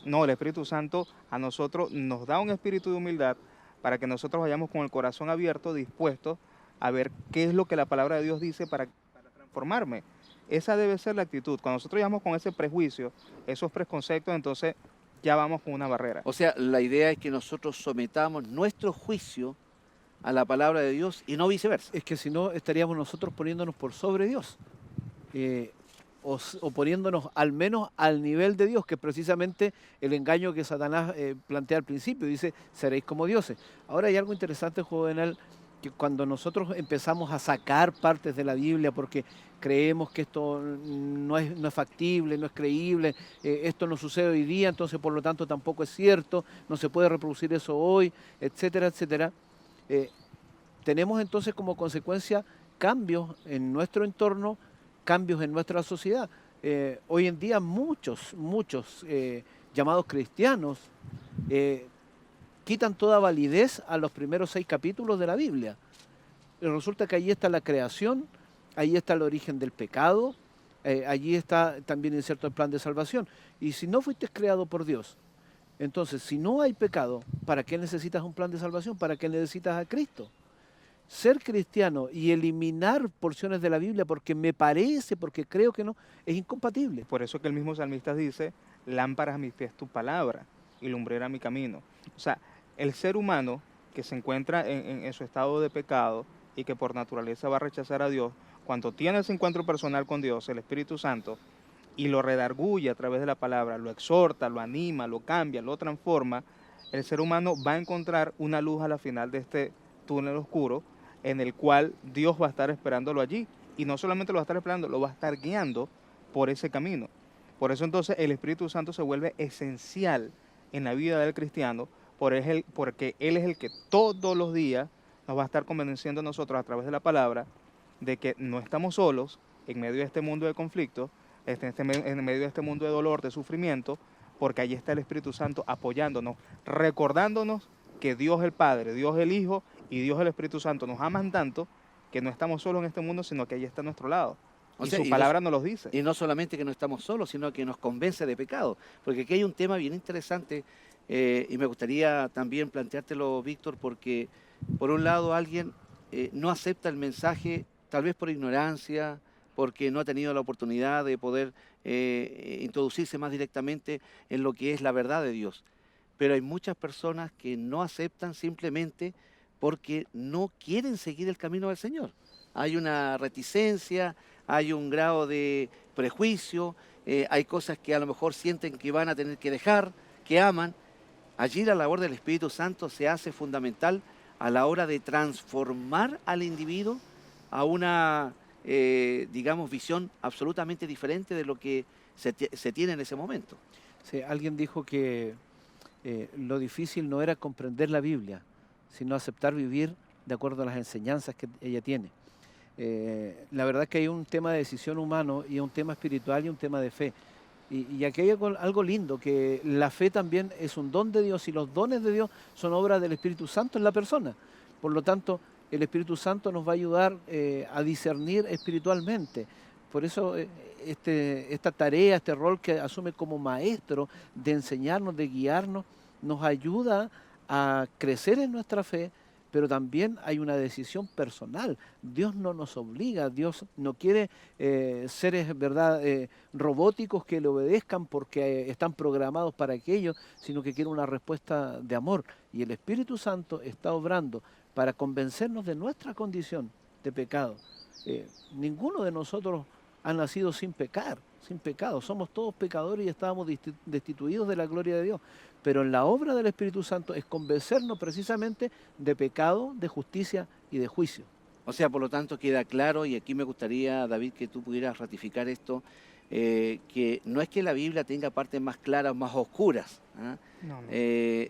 No, el Espíritu Santo a nosotros nos da un espíritu de humildad para que nosotros vayamos con el corazón abierto, dispuestos a ver qué es lo que la palabra de Dios dice para transformarme. Esa debe ser la actitud. Cuando nosotros llegamos con ese prejuicio, esos preconceptos, entonces ya vamos con una barrera. O sea, la idea es que nosotros sometamos nuestro juicio a la palabra de Dios y no viceversa. Es que si no estaríamos nosotros poniéndonos por sobre Dios. O poniéndonos al menos al nivel de Dios, que es precisamente el engaño que Satanás plantea al principio, dice, seréis como dioses. Ahora hay algo interesante, Juvenal, que cuando nosotros empezamos a sacar partes de la Biblia porque creemos que esto no es factible, no es creíble, esto no sucede hoy día, entonces por lo tanto tampoco es cierto, no se puede reproducir eso hoy, etcétera, etcétera, tenemos entonces como consecuencia cambios en nuestro entorno, cambios en nuestra sociedad. Hoy en día muchos llamados cristianos quitan toda validez a los primeros 6 capítulos de la Biblia. Y resulta que allí está la creación, allí está el origen del pecado, allí está también inserto el plan de salvación. Y si no fuiste creado por Dios, entonces si no hay pecado, ¿para qué necesitas un plan de salvación? ¿Para qué necesitas a Cristo? Ser cristiano y eliminar porciones de la Biblia porque me parece, porque creo que no, es incompatible. Por eso que el mismo salmista dice, lámparas a mis pies tu palabra y lumbrera mi camino. O sea, el ser humano que se encuentra en su estado de pecado y que por naturaleza va a rechazar a Dios, cuando tiene ese encuentro personal con Dios, el Espíritu Santo, y lo redarguye a través de la palabra, lo exhorta, lo anima, lo cambia, lo transforma, el ser humano va a encontrar una luz a la final de este túnel oscuro en el cual Dios va a estar esperándolo allí. Y no solamente lo va a estar esperando, lo va a estar guiando por ese camino. Por eso entonces el Espíritu Santo se vuelve esencial en la vida del cristiano, porque Él es el que todos los días nos va a estar convenciendo a nosotros a través de la palabra de que no estamos solos en medio de este mundo de conflicto, en medio de este mundo de dolor, de sufrimiento, porque allí está el Espíritu Santo apoyándonos, recordándonos que Dios el Padre, Dios el Hijo y Dios el Espíritu Santo nos aman tanto que no estamos solos en este mundo, sino que allí está a nuestro lado. O Y sea, su palabra nos los dice. Y no solamente que no estamos solos, sino que nos convence de pecado. Porque aquí hay un tema bien interesante y me gustaría también planteártelo, Víctor, porque por un lado alguien no acepta el mensaje, tal vez por ignorancia, porque no ha tenido la oportunidad de poder introducirse más directamente en lo que es la verdad de Dios. Pero hay muchas personas que no aceptan simplemente porque no quieren seguir el camino del Señor. Hay una reticencia, hay un grado de prejuicio, hay cosas que a lo mejor sienten que van a tener que dejar, que aman. Allí la labor del Espíritu Santo se hace fundamental a la hora de transformar al individuo a una, digamos, visión absolutamente diferente de lo que se tiene en ese momento. Sí, alguien dijo que lo difícil no era comprender la Biblia, sino aceptar vivir de acuerdo a las enseñanzas que ella tiene. La verdad es que hay un tema de decisión humano y un tema espiritual y un tema de fe. Y aquí hay algo lindo, que la fe también es un don de Dios y los dones de Dios son obra del Espíritu Santo en la persona. Por lo tanto, el Espíritu Santo nos va a ayudar a discernir espiritualmente. Por eso esta tarea, este rol que asume como maestro de enseñarnos, de guiarnos, nos ayuda a crecer en nuestra fe, pero también hay una decisión personal. Dios no nos obliga, Dios no quiere seres, ¿verdad?, robóticos que le obedezcan porque están programados para aquello, sino que quiere una respuesta de amor. Y el Espíritu Santo está obrando para convencernos de nuestra condición de pecado. Ninguno de nosotros ha nacido sin pecar, sin pecado. Somos todos pecadores y estábamos destituidos de la gloria de Dios. Pero en la obra del Espíritu Santo es convencernos precisamente de pecado, de justicia y de juicio. O sea, por lo tanto, queda claro, y aquí me gustaría, David, que tú pudieras ratificar esto, que no es que la Biblia tenga partes más claras, más oscuras, ¿ah? No, no.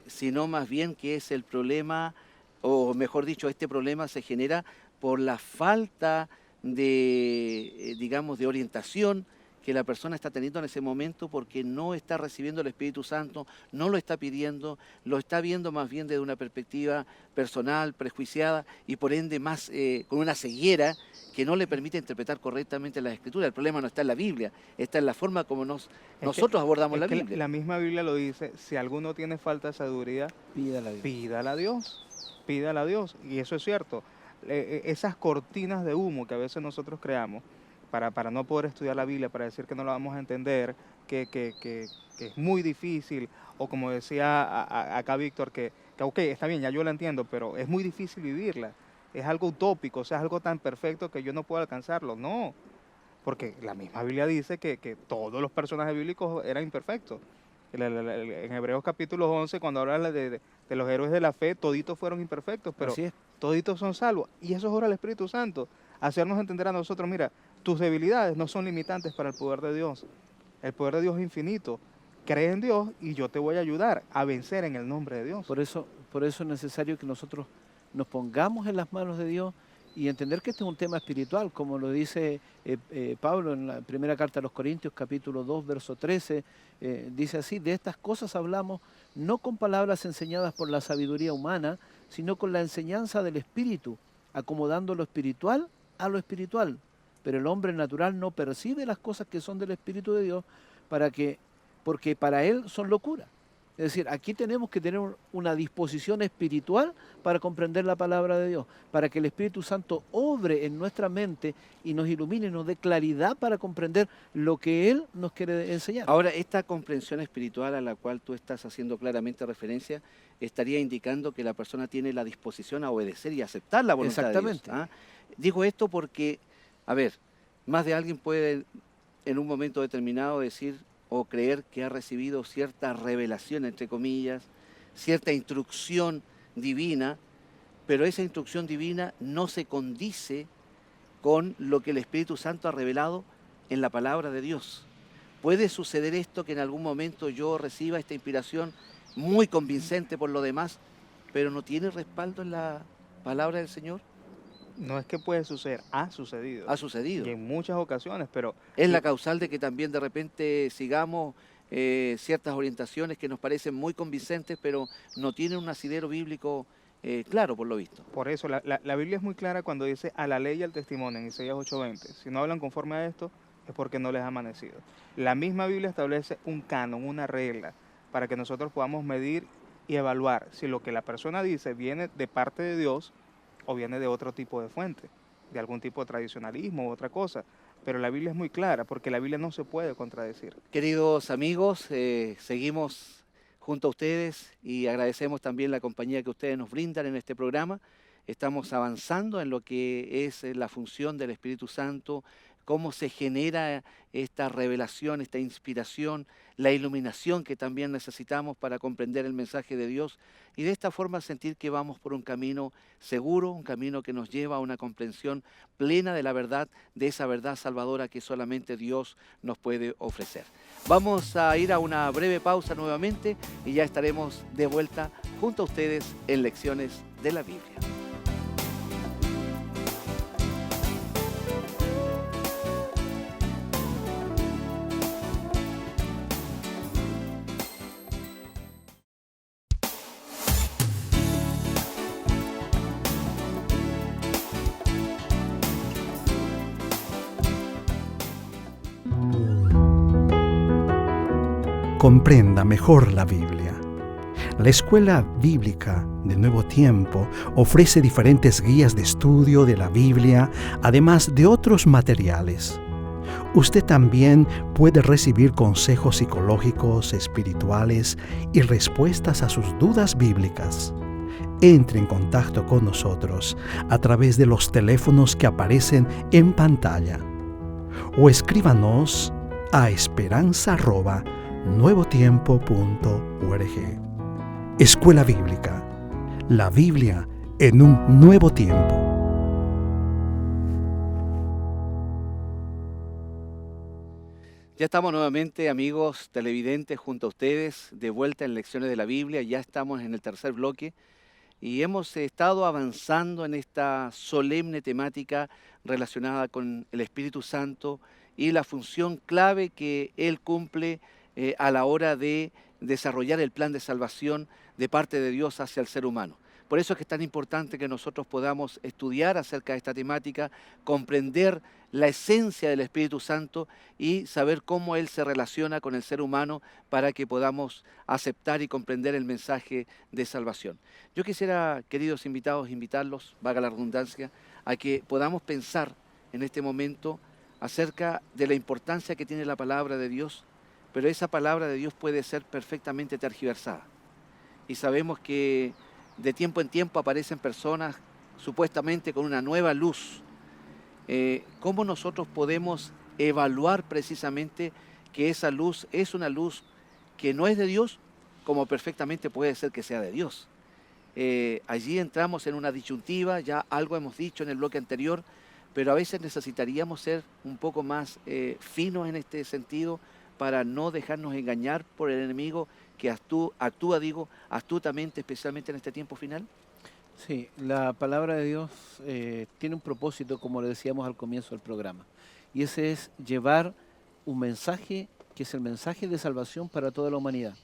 Sino más bien que es el problema, o mejor dicho, este problema se genera por la falta de, digamos, de orientación que la persona está teniendo en ese momento porque no está recibiendo el Espíritu Santo, no lo está pidiendo, lo está viendo más bien desde una perspectiva personal, prejuiciada y por ende más con una ceguera que no le permite interpretar correctamente las Escrituras. El problema no está en la Biblia, está en la forma como nosotros abordamos la Biblia. La misma Biblia lo dice, si alguno tiene falta de sabiduría, Pídala a Dios. pídala a Dios, pídala a Dios. Y eso es cierto. Esas cortinas de humo que a veces nosotros creamos para no poder estudiar la Biblia, para decir que no la vamos a entender, que es muy difícil, o como decía acá Víctor, que que ok, está bien, ya yo la entiendo, pero es muy difícil vivirla. Es algo utópico, o sea, es algo tan perfecto que yo no puedo alcanzarlo. No, porque la misma Biblia dice que todos los personajes bíblicos eran imperfectos. En Hebreos capítulo 11, cuando habla de los héroes de la fe, toditos fueron imperfectos, pero Así es. toditos son salvos. Y eso es ahora el Espíritu Santo, hacernos entender a nosotros, mira, tus debilidades no son limitantes para el poder de Dios. El poder de Dios es infinito. Cree en Dios y yo te voy a ayudar a vencer en el nombre de Dios. Por eso es necesario que nosotros nos pongamos en las manos de Dios y entender que este es un tema espiritual, como lo dice Pablo en la primera carta a los Corintios, capítulo 2, verso 13, dice así: de estas cosas hablamos no con palabras enseñadas por la sabiduría humana, sino con la enseñanza del Espíritu, acomodando lo espiritual a lo espiritual. Pero el hombre natural no percibe las cosas que son del Espíritu de Dios porque para él son locura. Es decir, aquí tenemos que tener una disposición espiritual para comprender la palabra de Dios, para que el Espíritu Santo obre en nuestra mente y nos ilumine, nos dé claridad para comprender lo que Él nos quiere enseñar. Ahora, esta comprensión espiritual a la cual tú estás haciendo claramente referencia, estaría indicando que la persona tiene la disposición a obedecer y aceptar la voluntad de Dios. Exactamente. ¿Ah? Digo esto porque, a ver, más de alguien puede en un momento determinado decir o creer que ha recibido cierta revelación, entre comillas, cierta instrucción divina, pero esa instrucción divina no se condice con lo que el Espíritu Santo ha revelado en la palabra de Dios. ¿Puede suceder esto que en algún momento yo reciba esta inspiración muy convincente por lo demás, pero no tiene respaldo en la palabra del Señor? No es que puede suceder, ha sucedido. Ha sucedido. Y en muchas ocasiones, pero Es la causal de que también de repente sigamos ciertas orientaciones que nos parecen muy convincentes, pero no tienen un asidero bíblico claro, por lo visto. por eso la Biblia es muy clara cuando dice a la ley y al testimonio en Isaías 8:20. Si no hablan conforme a esto, es porque no les ha amanecido. La misma Biblia establece un canon, una regla, para que nosotros podamos medir y evaluar si lo que la persona dice viene de parte de Dios o viene de otro tipo de fuente, de algún tipo de tradicionalismo u otra cosa. Pero la Biblia es muy clara, porque la Biblia no se puede contradecir. Queridos amigos, seguimos junto a ustedes y agradecemos también la compañía que ustedes nos brindan en este programa. Estamos avanzando en lo que es la función del Espíritu Santo, cómo se genera esta revelación, esta inspiración, la iluminación que también necesitamos para comprender el mensaje de Dios y de esta forma sentir que vamos por un camino seguro, un camino que nos lleva a una comprensión plena de la verdad, de esa verdad salvadora que solamente Dios nos puede ofrecer. Vamos a ir a una breve pausa nuevamente y ya estaremos de vuelta junto a ustedes en Lecciones de la Biblia. Comprenda mejor la Biblia. La Escuela Bíblica del Nuevo Tiempo ofrece diferentes guías de estudio de la Biblia, además de otros materiales. Usted también puede recibir consejos psicológicos, espirituales y respuestas a sus dudas bíblicas. Entre en contacto con nosotros a través de los teléfonos que aparecen en pantalla o escríbanos a esperanza@nuevotiempo.org. Escuela Bíblica, la Biblia en un nuevo tiempo. Ya estamos nuevamente, amigos televidentes, junto a ustedes, de vuelta en Lecciones de la Biblia. Ya estamos en el tercer bloque y hemos estado avanzando en esta solemne temática relacionada con el Espíritu Santo y la función clave que Él cumple a la hora de desarrollar el plan de salvación de parte de Dios hacia el ser humano. Por eso es que es tan importante que nosotros podamos estudiar acerca de esta temática, comprender la esencia del Espíritu Santo y saber cómo Él se relaciona con el ser humano para que podamos aceptar y comprender el mensaje de salvación. Yo quisiera, queridos invitados, invitarlos, valga la redundancia, a que podamos pensar en este momento acerca de la importancia que tiene la palabra de Dios, pero esa palabra de Dios puede ser perfectamente tergiversada. Y sabemos que de tiempo en tiempo aparecen personas supuestamente con una nueva luz. ¿Cómo nosotros podemos evaluar precisamente que esa luz es una luz que no es de Dios, como perfectamente puede ser que sea de Dios? Allí entramos en una disyuntiva, ya algo hemos dicho en el bloque anterior, pero a veces necesitaríamos ser un poco más finos en este sentido para no dejarnos engañar por el enemigo que actúa astutamente, especialmente en este tiempo final. Sí, la palabra de Dios tiene un propósito, como le decíamos al comienzo del programa, y ese es llevar un mensaje que es el mensaje de salvación para toda la humanidad.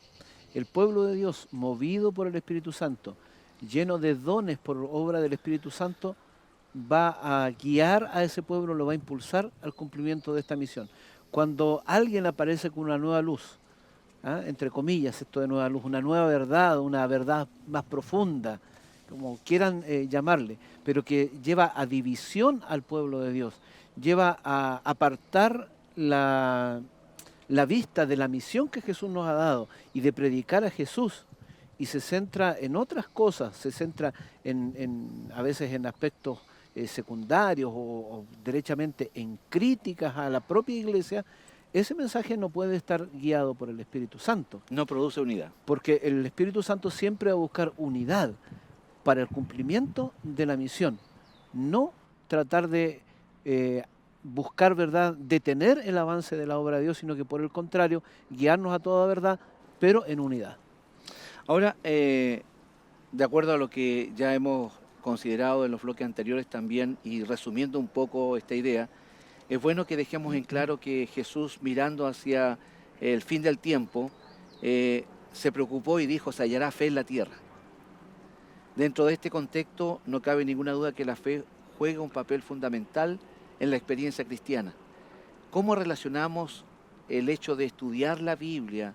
El pueblo de Dios, movido por el Espíritu Santo, lleno de dones por obra del Espíritu Santo, va a guiar a ese pueblo, lo va a impulsar al cumplimiento de esta misión. Cuando alguien aparece con una nueva luz, entre comillas, esto de nueva luz, una nueva verdad, una verdad más profunda, como quieran llamarle, pero que lleva a división al pueblo de Dios, lleva a apartar la vista de la misión que Jesús nos ha dado y de predicar a Jesús, y se centra en otras cosas, se centra a veces en aspectos secundarios o derechamente en críticas a la propia iglesia. Ese mensaje no puede estar guiado por el Espíritu Santo. No produce unidad. Porque el Espíritu Santo siempre va a buscar unidad para el cumplimiento de la misión. No tratar de buscar verdad, detener el avance de la obra de Dios, sino que por el contrario, guiarnos a toda verdad, pero en unidad. Ahora, de acuerdo a lo que ya hemos considerado en los bloques anteriores también, y resumiendo un poco esta idea, es bueno que dejemos en claro que Jesús, mirando hacia el fin del tiempo, se preocupó y dijo: se hallará fe en la tierra. Dentro de este contexto no cabe ninguna duda que la fe juega un papel fundamental en la experiencia cristiana. ¿Cómo relacionamos el hecho de estudiar la Biblia,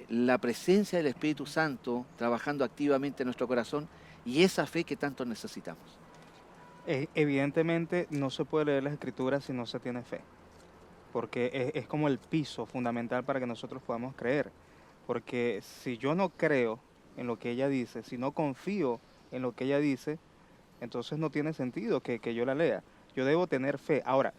la presencia del Espíritu Santo trabajando activamente en nuestro corazón y esa fe que tanto necesitamos? Evidentemente no se puede leer las Escrituras si no se tiene fe, porque es como el piso fundamental para que nosotros podamos creer. Porque si yo no creo en lo que ella dice, si no confío en lo que ella dice, entonces no tiene sentido que yo la lea. Yo debo tener fe. Ahora,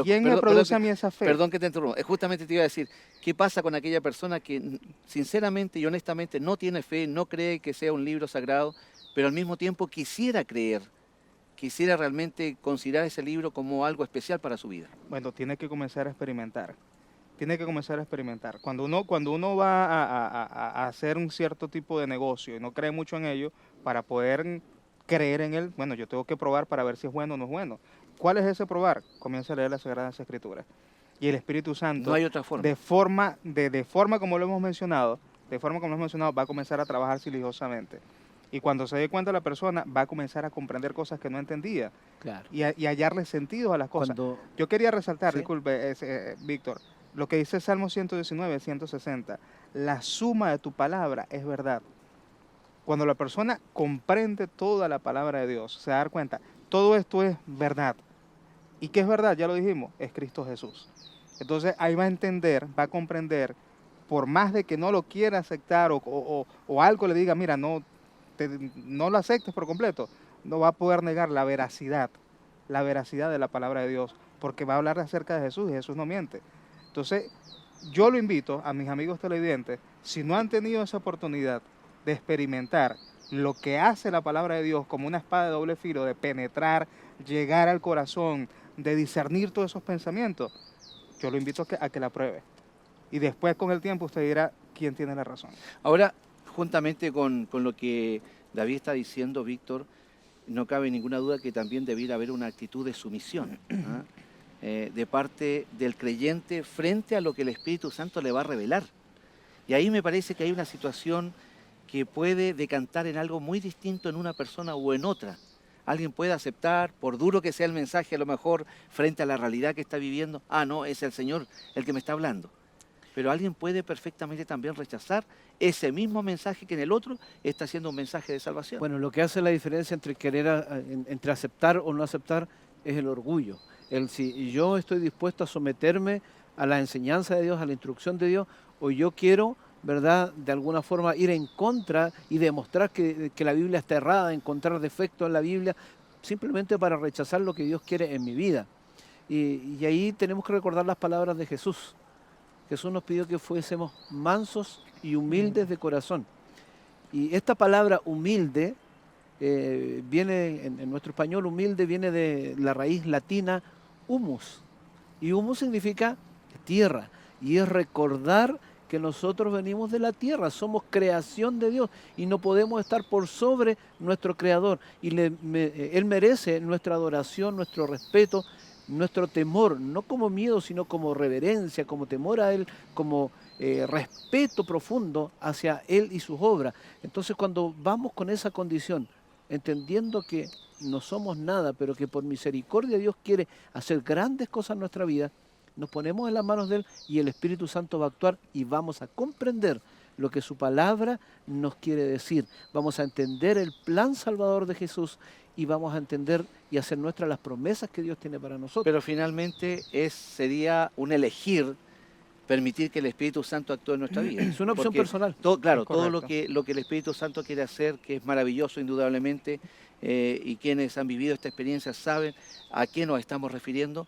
¿quién me produce a mí esa fe? Perdón que te interrumpa. Justamente te iba a decir, ¿qué pasa con aquella persona que sinceramente y honestamente no tiene fe, no cree que sea un libro sagrado, pero al mismo tiempo quisiera creer, quisiera realmente considerar ese libro como algo especial para su vida? Bueno, tiene que comenzar a experimentar. Tiene que comenzar a experimentar. Cuando uno va a hacer un cierto tipo de negocio y no cree mucho en ello, para poder creer en él, bueno, yo tengo que probar para ver si es bueno o no es bueno. ¿Cuál es ese probar? Comienza a leer las Sagradas Escrituras. Y el Espíritu Santo, no hay otra forma. de forma como lo hemos mencionado, va a comenzar a trabajar silenciosamente. Y cuando se dé cuenta la persona, va a comenzar a comprender cosas que no entendía. Claro. Y hallarle sentido a las cosas. Yo quería resaltar, ¿sí? Disculpe, Víctor, lo que dice Salmo 119, 160. La suma de tu palabra es verdad. Cuando la persona comprende toda la palabra de Dios, se va a dar cuenta, todo esto es verdad. ¿Y qué es verdad? Ya lo dijimos, es Cristo Jesús. Entonces ahí va a entender, va a comprender, por más de que no lo quiera aceptar o algo le diga, mira, no lo aceptes por completo, no va a poder negar la veracidad de la palabra de Dios, porque va a hablar acerca de Jesús y Jesús no miente. Entonces, yo lo invito a mis amigos televidentes, si no han tenido esa oportunidad de experimentar lo que hace la palabra de Dios como una espada de doble filo, de penetrar, llegar al corazón, de discernir todos esos pensamientos, yo lo invito a que la pruebe. Y después, con el tiempo, usted dirá quién tiene la razón. Ahora, juntamente con lo que David está diciendo, Víctor, no cabe ninguna duda que también debiera haber una actitud de sumisión de parte del creyente frente a lo que el Espíritu Santo le va a revelar. Y ahí me parece que hay una situación que puede decantar en algo muy distinto en una persona o en otra. Alguien puede aceptar, por duro que sea el mensaje, a lo mejor frente a la realidad que está viviendo, no, es el Señor el que me está hablando. Pero alguien puede perfectamente también rechazar ese mismo mensaje que en el otro está siendo un mensaje de salvación. Bueno, lo que hace la diferencia entre aceptar o no aceptar es el orgullo. Si yo estoy dispuesto a someterme a la enseñanza de Dios, a la instrucción de Dios, o yo quiero ¿verdad? De alguna forma ir en contra y demostrar que la Biblia está errada, encontrar defectos en la Biblia, simplemente para rechazar lo que Dios quiere en mi vida. Y ahí tenemos que recordar las palabras de Jesús. Jesús nos pidió que fuésemos mansos y humildes de corazón. Y esta palabra humilde viene, en nuestro español, humilde viene de la raíz latina humus. Y humus significa tierra. Y es recordar que nosotros venimos de la tierra, somos creación de Dios y no podemos estar por sobre nuestro Creador. Y Él merece nuestra adoración, nuestro respeto, nuestro temor, no como miedo, sino como reverencia, como temor a Él, como respeto profundo hacia Él y sus obras. Entonces, cuando vamos con esa condición, entendiendo que no somos nada, pero que por misericordia Dios quiere hacer grandes cosas en nuestra vida, nos ponemos en las manos de Él y el Espíritu Santo va a actuar y vamos a comprender lo que su palabra nos quiere decir. Vamos a entender el plan salvador de Jesús y vamos a entender y hacer nuestras las promesas que Dios tiene para nosotros. Pero finalmente sería un elegir permitir que el Espíritu Santo actúe en nuestra vida. Es una opción Porque personal. Claro, Es todo lo correcto. que el Espíritu Santo quiere hacer, que es maravilloso indudablemente, y quienes han vivido esta experiencia saben a qué nos estamos refiriendo,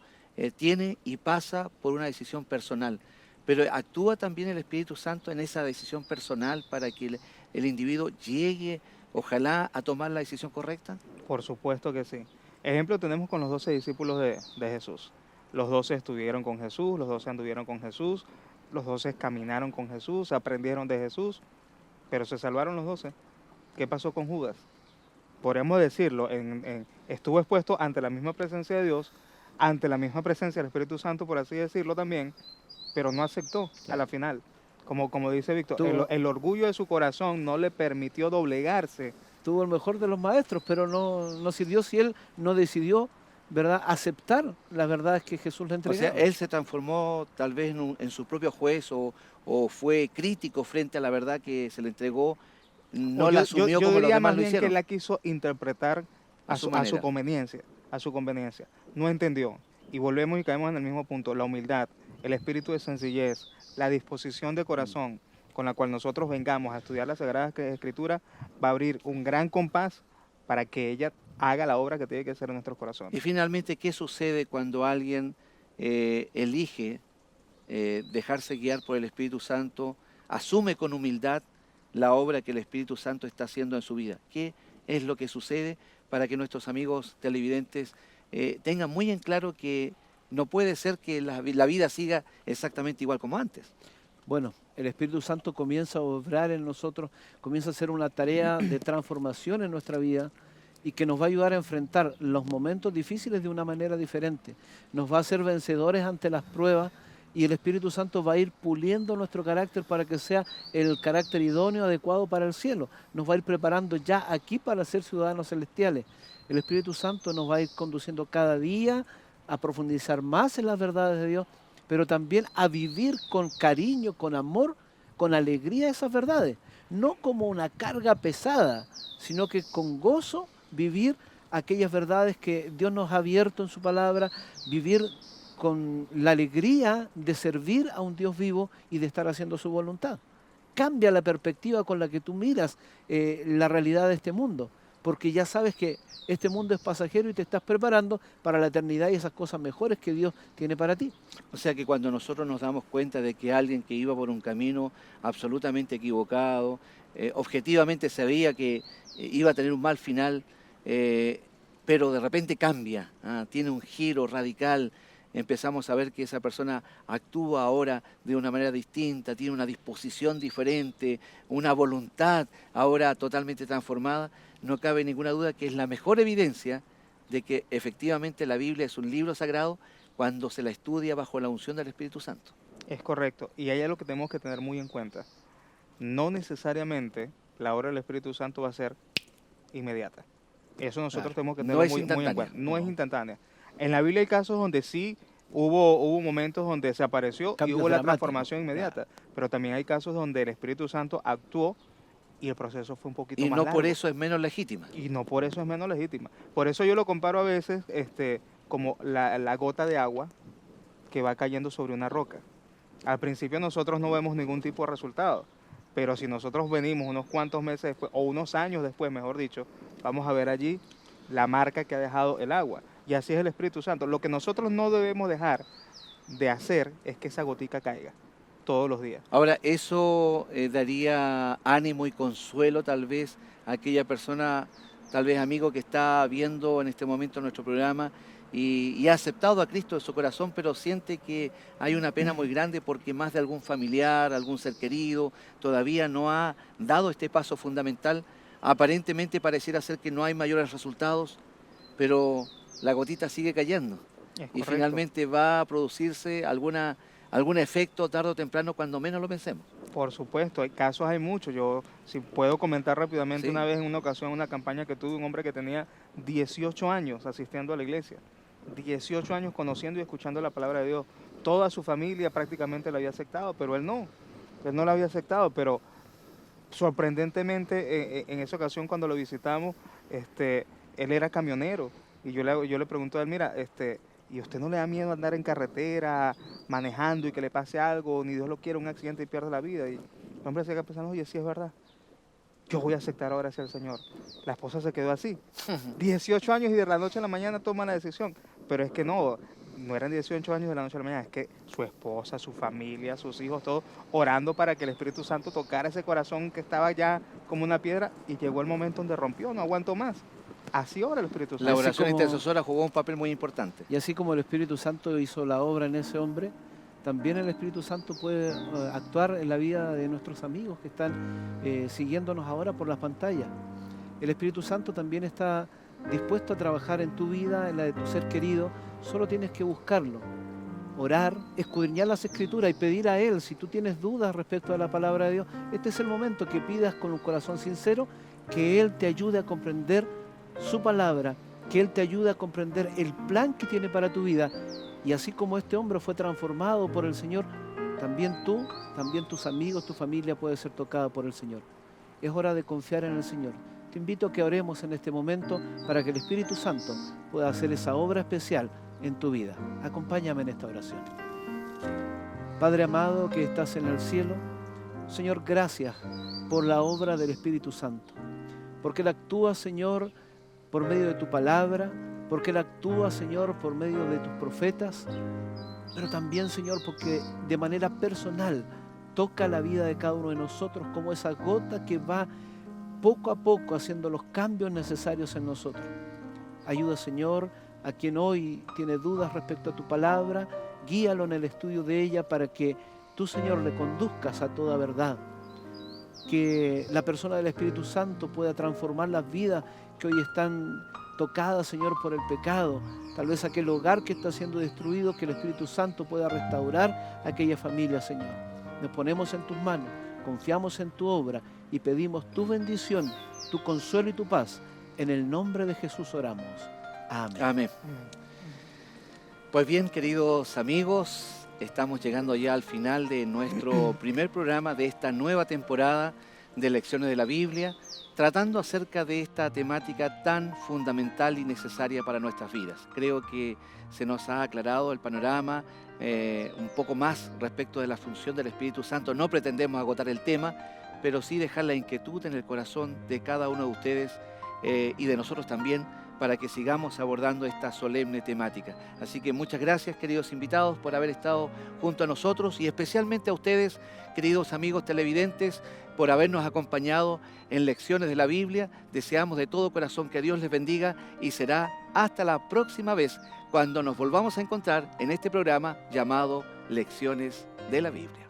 tiene y pasa por una decisión personal. Pero actúa también el Espíritu Santo en esa decisión personal para que el individuo llegue, ojalá, a tomar la decisión correcta. Por supuesto que sí. Ejemplo tenemos con los 12 discípulos de Jesús. Los 12 estuvieron con Jesús, los 12 anduvieron con Jesús, los 12 caminaron con Jesús, aprendieron de Jesús, pero se salvaron los 12. ¿Qué pasó con Judas? Podemos decirlo, estuvo expuesto ante la misma presencia de Dios, ante la misma presencia del Espíritu Santo, por así decirlo también, pero no aceptó a la final. Como dice Víctor, el orgullo de su corazón no le permitió doblegarse. Tuvo el mejor de los maestros, pero no sirvió si él no decidió, ¿verdad?, aceptar las verdades que Jesús le O entregaba. sea, él se transformó tal vez en su propio juez o fue crítico frente a la verdad que se le entregó, no la asumió como los diría demás más lo bien que hicieron. la quiso interpretar A a su su manera. conveniencia. No entendió. Y volvemos y caemos en el mismo punto. La humildad, el espíritu de sencillez, la disposición de corazón con la cual nosotros vengamos a estudiar las Sagradas Escrituras va a abrir un gran compás para que ella haga la obra que tiene que hacer en nuestros corazones. Y finalmente, ¿qué sucede cuando alguien elige dejarse guiar por el Espíritu Santo, asume con humildad la obra que el Espíritu Santo está haciendo en su vida? ¿Qué es lo que sucede para que nuestros amigos televidentes tengan muy en claro que no puede ser que la vida siga exactamente igual como antes? Bueno, el Espíritu Santo comienza a obrar en nosotros, comienza a hacer una tarea de transformación en nuestra vida y que nos va a ayudar a enfrentar los momentos difíciles de una manera diferente. Nos va a hacer vencedores ante las pruebas y el Espíritu Santo va a ir puliendo nuestro carácter para que sea el carácter idóneo, adecuado para el cielo. Nos va a ir preparando ya aquí para ser ciudadanos celestiales. El Espíritu Santo nos va a ir conduciendo cada día a profundizar más en las verdades de Dios, pero también a vivir con cariño, con amor, con alegría esas verdades. No como una carga pesada, sino que con gozo vivir aquellas verdades que Dios nos ha abierto en su palabra, vivir con la alegría de servir a un Dios vivo y de estar haciendo su voluntad. Cambia la perspectiva con la que tú miras la realidad de este mundo, porque ya sabes que este mundo es pasajero y te estás preparando para la eternidad y esas cosas mejores que Dios tiene para ti. O sea que cuando nosotros nos damos cuenta de que alguien que iba por un camino absolutamente equivocado, objetivamente se veía que iba a tener un mal final, pero de repente cambia, tiene un giro radical, empezamos a ver que esa persona actúa ahora de una manera distinta, tiene una disposición diferente, una voluntad ahora totalmente transformada, no cabe ninguna duda que es la mejor evidencia de que efectivamente la Biblia es un libro sagrado cuando se la estudia bajo la unción del Espíritu Santo. Es correcto. Y ahí es lo que tenemos que tener muy en cuenta. No necesariamente la obra del Espíritu Santo va a ser inmediata. Eso nosotros Claro. tenemos que No tenerlo es muy en instantánea. cuenta. No es No. instantánea. En la Biblia hay casos donde sí hubo momentos donde se apareció Cambios y hubo la dramáticos. transformación inmediata. Pero también hay casos donde el Espíritu Santo actuó y el proceso fue un poquito Y más no largo. por eso es menos legítima. Y no por eso es menos legítima. Por eso yo lo comparo a veces como la gota de agua que va cayendo sobre una roca. Al principio nosotros no vemos ningún tipo de resultado, Pero si nosotros venimos unos cuantos meses después, o unos años después, mejor dicho, vamos a ver allí la marca que ha dejado el agua. Y así es el Espíritu Santo. Lo que nosotros no debemos dejar de hacer es que esa gotica caiga todos los días. Ahora, eso daría ánimo y consuelo tal vez a aquella persona, tal vez amigo que está viendo en este momento nuestro programa y ha aceptado a Cristo en su corazón, pero siente que hay una pena muy grande porque más de algún familiar, algún ser querido, todavía no ha dado este paso fundamental. Aparentemente pareciera ser que no hay mayores resultados, pero la gotita sigue cayendo. Es Y correcto. finalmente va a producirse algún efecto tarde o temprano cuando menos lo pensemos. Por supuesto, hay casos, hay muchos. Yo, si puedo comentar rápidamente, Sí. una vez en una ocasión, en una campaña que tuve, un hombre que tenía 18 años asistiendo a la iglesia, 18 años conociendo y escuchando la palabra de Dios. Toda su familia prácticamente la había aceptado, pero él no la había aceptado, pero sorprendentemente en esa ocasión cuando lo visitamos, él era camionero y yo le pregunto a él, mira, ¿y a usted no le da miedo andar en carretera, manejando y que le pase algo, ni Dios lo quiera, un accidente y pierda la vida? Y el hombre se queda pensando, oye, sí es verdad, yo voy a aceptar ahora hacia el Señor. La esposa se quedó así, 18 años y de la noche a la mañana toma la decisión, pero es que no eran 18 años de la noche a la mañana, es que su esposa, su familia, sus hijos, todos orando para que el Espíritu Santo tocara ese corazón que estaba ya como una piedra y llegó el momento donde rompió, no aguantó más. Así ora el Espíritu Santo. La Así oración como- intercesora jugó un papel muy importante. Y así como el Espíritu Santo hizo la obra en ese hombre, también el Espíritu Santo puede actuar en la vida de nuestros amigos que están siguiéndonos ahora por las pantallas. El Espíritu Santo también está dispuesto a trabajar en tu vida, en la de tu ser querido, solo tienes que buscarlo, orar, escudriñar las Escrituras y pedir a Él, si tú tienes dudas respecto a la palabra de Dios, este es el momento que pidas con un corazón sincero que Él te ayude a comprender su palabra, que Él te ayude a comprender el plan que tiene para tu vida. Y así como este hombre fue transformado por el Señor, también tú, también tus amigos, tu familia puede ser tocada por el Señor. Es hora de confiar en el Señor. Te invito a que oremos en este momento para que el Espíritu Santo pueda hacer esa obra especial en tu vida. Acompáñame en esta oración. Padre amado que estás en el cielo, Señor, gracias por la obra del Espíritu Santo, porque Él actúa, Señor, por medio de tu palabra, porque Él actúa, Señor, por medio de tus profetas, pero también, Señor, porque de manera personal toca la vida de cada uno de nosotros como esa gota que va poco a poco haciendo los cambios necesarios en nosotros. Ayuda, Señor, a quien hoy tiene dudas respecto a tu palabra, guíalo en el estudio de ella para que tú, Señor, le conduzcas a toda verdad. Que la persona del Espíritu Santo pueda transformar las vidas que hoy están tocadas, Señor, por el pecado. Tal vez aquel hogar que está siendo destruido, que el Espíritu Santo pueda restaurar aquella familia, Señor. Nos ponemos en tus manos, confiamos en tu obra y pedimos tu bendición, tu consuelo y tu paz. En el nombre de Jesús oramos. Amén. Amén. Pues bien, queridos amigos, estamos llegando ya al final de nuestro primer programa de esta nueva temporada de Lecciones de la Biblia, tratando acerca de esta temática tan fundamental y necesaria para nuestras vidas. Creo que se nos ha aclarado el panorama un poco más respecto de la función del Espíritu Santo. No pretendemos agotar el tema, pero sí dejar la inquietud en el corazón de cada uno de ustedes y de nosotros también, para que sigamos abordando esta solemne temática. Así que muchas gracias, queridos invitados, por haber estado junto a nosotros y especialmente a ustedes, queridos amigos televidentes, por habernos acompañado en Lecciones de la Biblia. Deseamos de todo corazón que Dios les bendiga y será hasta la próxima vez cuando nos volvamos a encontrar en este programa llamado Lecciones de la Biblia.